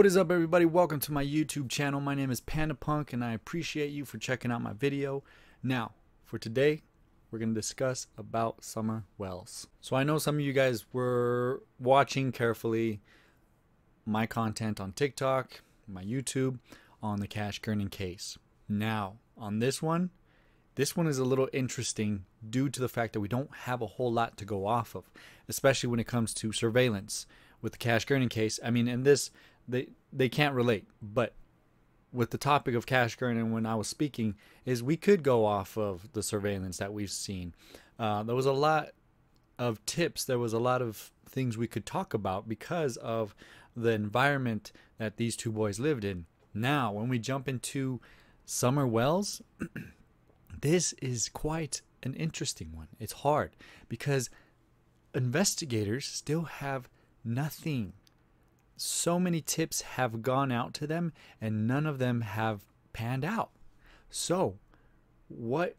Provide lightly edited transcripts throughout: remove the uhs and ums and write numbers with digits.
What is up, everybody? Welcome to my YouTube channel. My name is Panda and I appreciate you for checking out my video. Now, for today, we're going to discuss about Summer Weels. So I know some of you guys were watching carefully my content on TikTok, my YouTube, on the Cash Gurning case. Now, on this one is a little interesting due to the fact that we don't have a whole lot to go off of, especially when it comes to surveillance with the Cash Gurning case. I mean, in this, they can't relate, but with the topic of cash gurning when I was speaking is we could go off of the surveillance that we've seen. There was a lot of tips. There was a lot of things we could talk about because of the environment that these two boys lived in. Now, when we jump into Summer Weels, this is quite an interesting one. It's hard because investigators still have nothing. So many tips have gone out to them and none of them have panned out. So what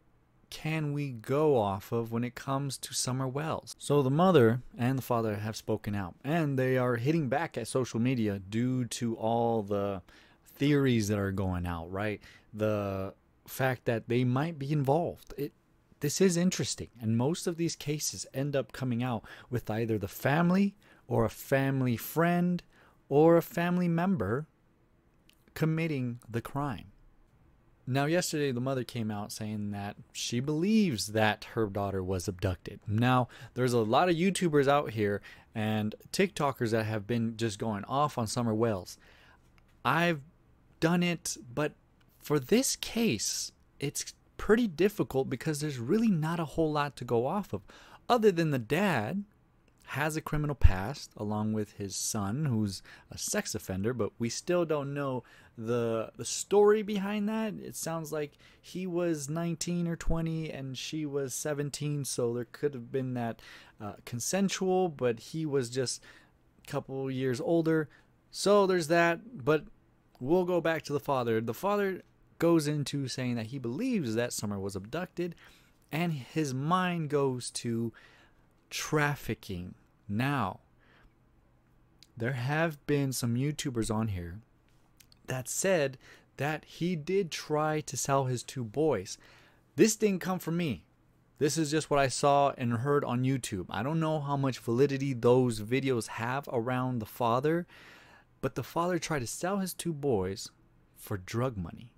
can we go off of when it comes to Summer Weels? So the mother and the father have spoken out and they are hitting back at social media due to all the theories that are going out, right? The fact that they might be involved. This is interesting, and most of these cases end up coming out with either the family or a family friend or a family member committing the crime. Now, yesterday the mother came out saying that she believes that her daughter was abducted. Now, there's a lot of YouTubers out here and TikTokers that have been just going off on Summer Weels. I've done it, but for this case, it's pretty difficult because there's really not a whole lot to go off of, other than the dad has a criminal past along with his son who's a sex offender, but we still don't know the story behind that. It sounds like he was 19 or 20 and she was 17, so there could have been that consensual, but he was just a couple years older. So there's that, but we'll go back to the father. The father goes into saying that he believes that Summer was abducted and his mind goes to trafficking. Now, there have been some YouTubers on here that said that he did try to sell his two boys. This didn't come from me. This is just what I saw and heard on YouTube. I don't know how much validity those videos have around the father, but the father tried to sell his two boys for drug money.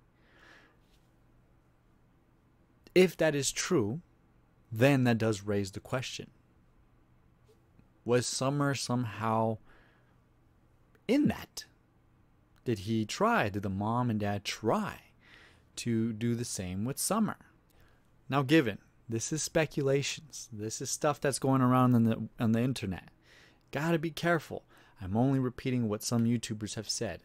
If that is true, then that does raise the question. Was Summer somehow in that? Did he try? Did the mom and dad try to do the same with Summer? Now, given this is speculations, this is stuff that's going around on the internet, gotta be careful. I'm only repeating what some YouTubers have said,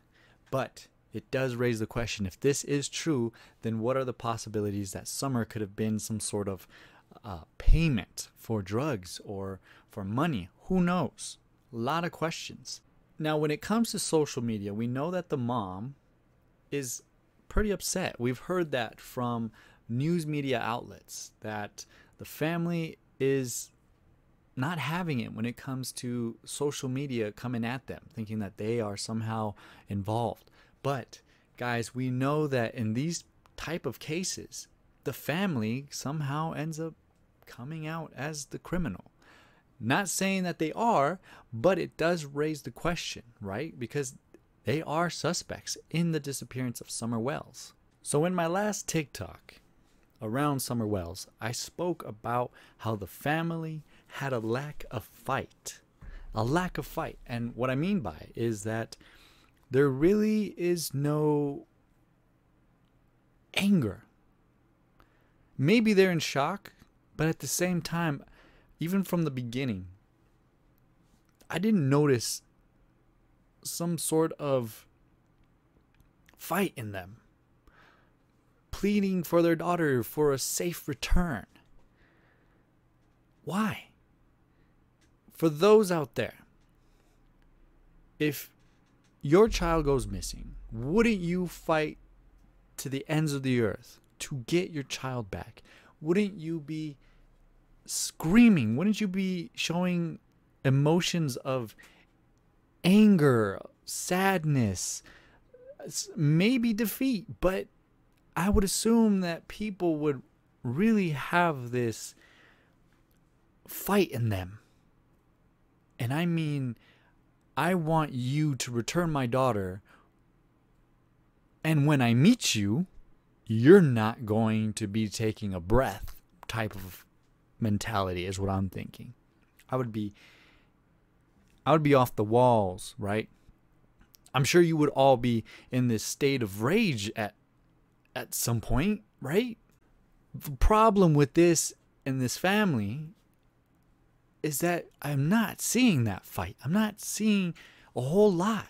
but it does raise the question, if this is true, then what are the possibilities that Summer could have been some sort of payment for drugs or for money? Who knows? A lot of questions. Now, when it comes to social media, we know that the mom is pretty upset. We've heard that from news media outlets, that the family is not having it when it comes to social media coming at them, thinking that they are somehow involved. But guys, we know that in these type of cases, the family somehow ends up coming out as the criminal. Not saying that they are, but it does raise the question, right? Because they are suspects in the disappearance of Summer Weels. So in my last TikTok around Summer Weels, I spoke about how the family had a lack of fight. A lack of fight. And what I mean by it is that there really is no anger. Maybe they're in shock, but at the same time, even from the beginning, I didn't notice some sort of fight in them, pleading for their daughter for a safe return. Why? For those out there, if your child goes missing, wouldn't you fight to the ends of the earth to get your child back? Wouldn't you be screaming? Wouldn't you be showing emotions of anger, sadness, maybe defeat, but I would assume that people would really have this fight in them. And I mean, I want you to return my daughter, and when I meet you, you're not going to be taking a breath type of mentality is what I'm thinking. I would be off the walls, right? I'm sure you would all be in this state of rage at some point, right? The problem with this and this family is that I'm not seeing that fight. I'm not seeing a whole lot.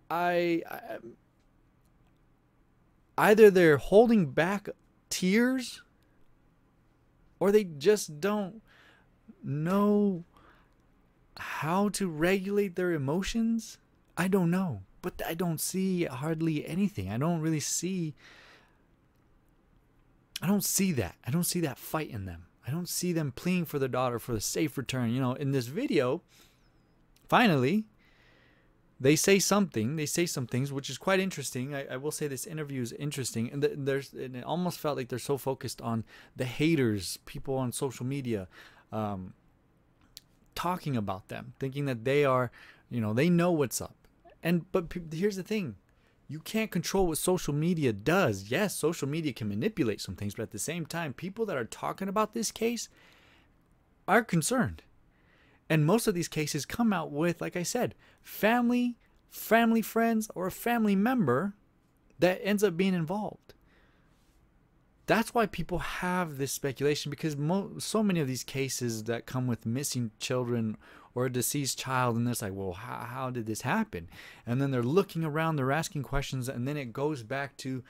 Either they're holding back tears, or they just don't know how to regulate their emotions. I don't know, but I don't see hardly anything. I don't see that. I don't see that fight in them. I don't see them pleading for their daughter for the safe return. You know, in this video, finally, they say some things, which is quite interesting. I will say this interview is interesting. And it almost felt like they're so focused on the haters, people on social media, talking about them, thinking that they are, they know what's up. But here's the thing. You can't control what social media does. Yes, social media can manipulate some things, but at the same time, people that are talking about this case are concerned. And most of these cases come out with, like I said, family friends, or a family member that ends up being involved. That's why people have this speculation, because so many of these cases that come with missing children or a deceased child, and it's like, well, how did this happen? And then they're looking around, they're asking questions, and then it goes back to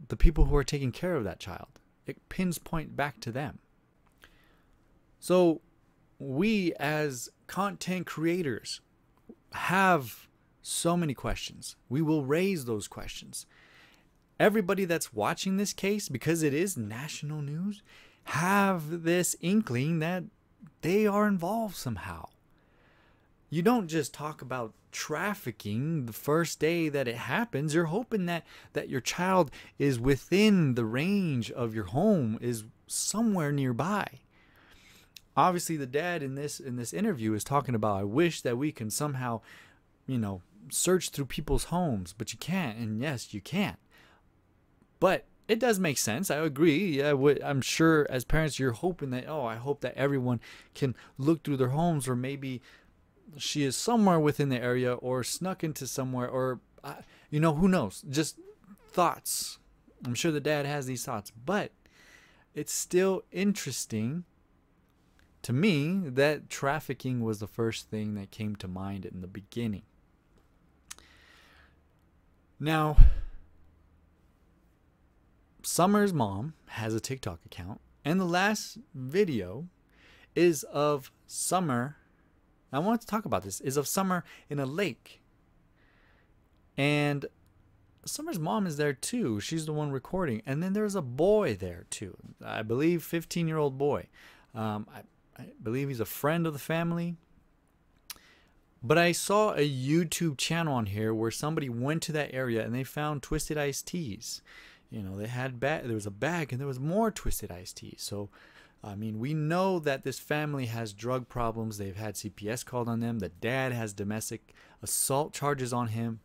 the people who are taking care of that child. It pins point back to them. So we as content creators have so many questions. We will raise those questions. Everybody that's watching this case, because it is national news, have this inkling that they are involved somehow. You don't just talk about trafficking the first day that it happens. You're hoping that your child is within the range of your home, is somewhere nearby. Obviously, the dad in this interview is talking about, I wish that we can somehow, search through people's homes, but you can't. And yes, you can't. But it does make sense. I agree. I'm sure as parents, you're hoping that, I hope that everyone can look through their homes, or maybe she is somewhere within the area, or snuck into somewhere, or, who knows? Just thoughts. I'm sure the dad has these thoughts, but it's still interesting to me that trafficking was the first thing that came to mind in the beginning. Now, Summer's mom has a TikTok account, and the last video is of Summer. I want to talk about this. Is of Summer in a lake, and Summer's mom is there too. She's the one recording, and then there's a boy there too. I believe 15-year-old boy. I believe he's a friend of the family. But I saw a YouTube channel on here where somebody went to that area and they found twisted iced teas. They had there was a bag, and there was more twisted iced teas. So, I mean, we know that this family has drug problems. They've had CPS called on them. The dad has domestic assault charges on him.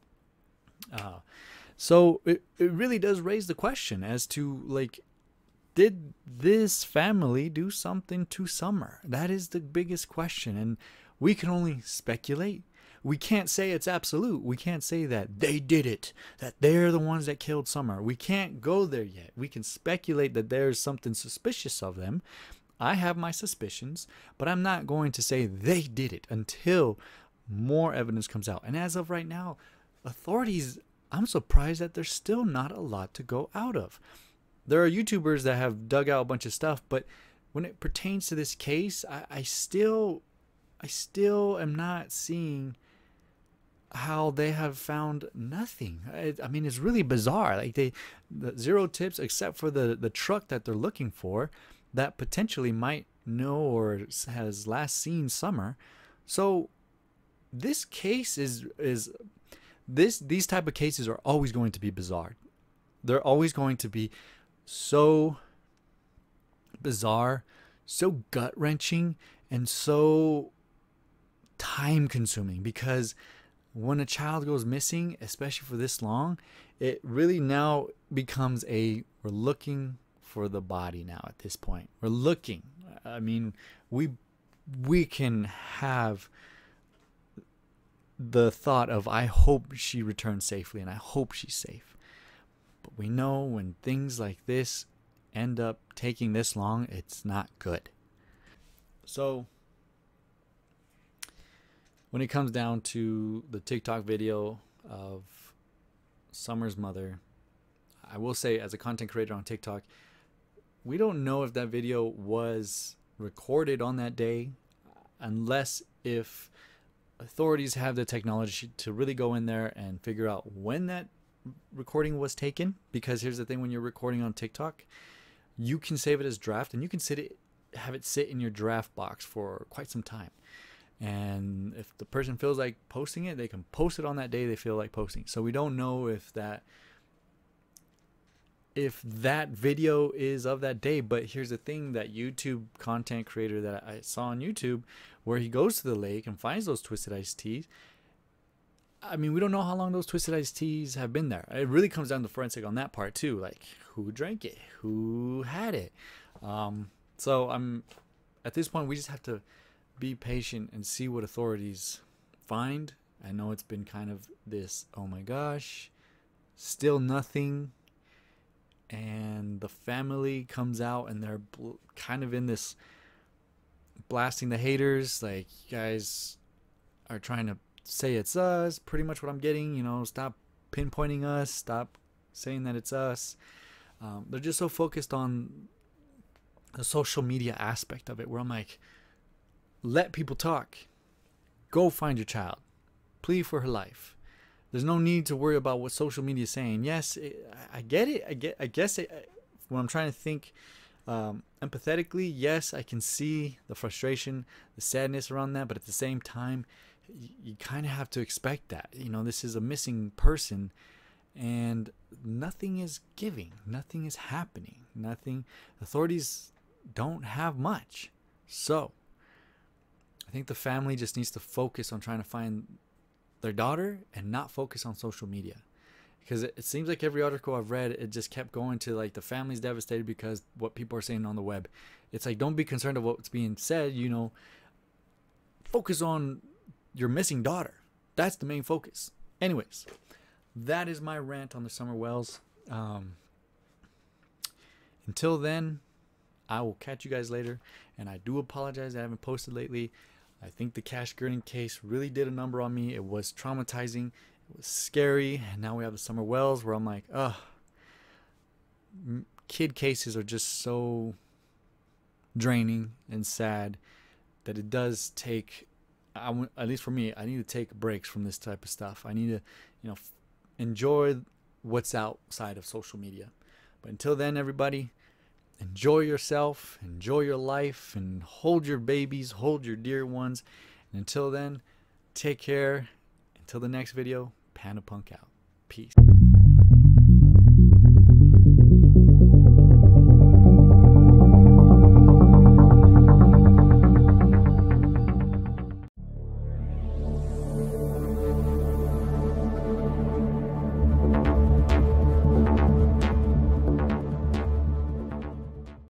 So it really does raise the question as to, like, did this family do something to Summer? That is the biggest question, and we can only speculate. We can't say it's absolute. We can't say that they did it, that they're the ones that killed Summer. We can't go there yet. We can speculate that there's something suspicious of them. I have my suspicions, but I'm not going to say they did it until more evidence comes out. And as of right now, authorities, I'm surprised that there's still not a lot to go out of. There are YouTubers that have dug out a bunch of stuff, but when it pertains to this case, I still am not seeing how they have found nothing. I mean, it's really bizarre. Like, the zero tips except for the truck that they're looking for that potentially might know or has last seen Summer. So this case these type of cases are always going to be bizarre. They're always going to be so bizarre, so gut-wrenching, and so time-consuming, because when a child goes missing, especially for this long, it really now becomes we're looking for the body now at this point. We're looking. I mean, we can have the thought of, I hope she returns safely and I hope she's safe. But we know when things like this end up taking this long, it's not good. So when it comes down to the TikTok video of Summer's mother, I will say, as a content creator on TikTok, we don't know if that video was recorded on that day, unless if authorities have the technology to really go in there and figure out when that recording was taken. Because here's the thing, when you're recording on TikTok, you can save it as draft, and you can have it sit in your draft box for quite some time. And if the person feels like posting it, they can post it on that day they feel like posting. So we don't know if that video is of that day. But here's the thing, that YouTube content creator that I saw on YouTube, where he goes to the lake and finds those twisted iced teas, I mean, we don't know how long those twisted iced teas have been there. It really comes down to forensic on that part too, like who drank it, who had it. So at this point, we just have to be patient and see what authorities find. I know it's been kind of this, oh my gosh, still nothing. And the family comes out and they're kind of in this blasting the haters, like, you guys are trying to say it's us. Pretty much what I'm getting, you know, stop pinpointing us, stop saying that it's us. They're just so focused on the social media aspect of it, where I'm like, let people talk. Go find your child. Plead for her life. There's no need to worry about what social media is saying. Yes, I get it. I guess when I'm trying to think empathetically, yes, I can see the frustration, the sadness around that. But at the same time, you kind of have to expect that. You know, this is a missing person, and nothing is giving. Nothing is happening. Nothing. Authorities don't have much. So I think the family just needs to focus on trying to find their daughter and not focus on social media. Because it seems like every article I've read, it just kept going to like, the family's devastated because what people are saying on the web. It's like, don't be concerned of what's being said, you know, focus on your missing daughter. That's the main focus. Anyways, that is my rant on the Summer Weels. Until then, I will catch you guys later. And I do apologize I haven't posted lately. I think the Cash Gurney case really did a number on me. It was traumatizing. It was scary. And now we have the Summer Weels, where I'm like, ugh. Kid cases are just so draining and sad that it does take, at least for me, I need to take breaks from this type of stuff. I need to, you know, enjoy what's outside of social media. But until then, everybody, enjoy yourself, enjoy your life, and hold your babies, hold your dear ones. And until then, take care. Until the next video, Panda Punk out. Peace.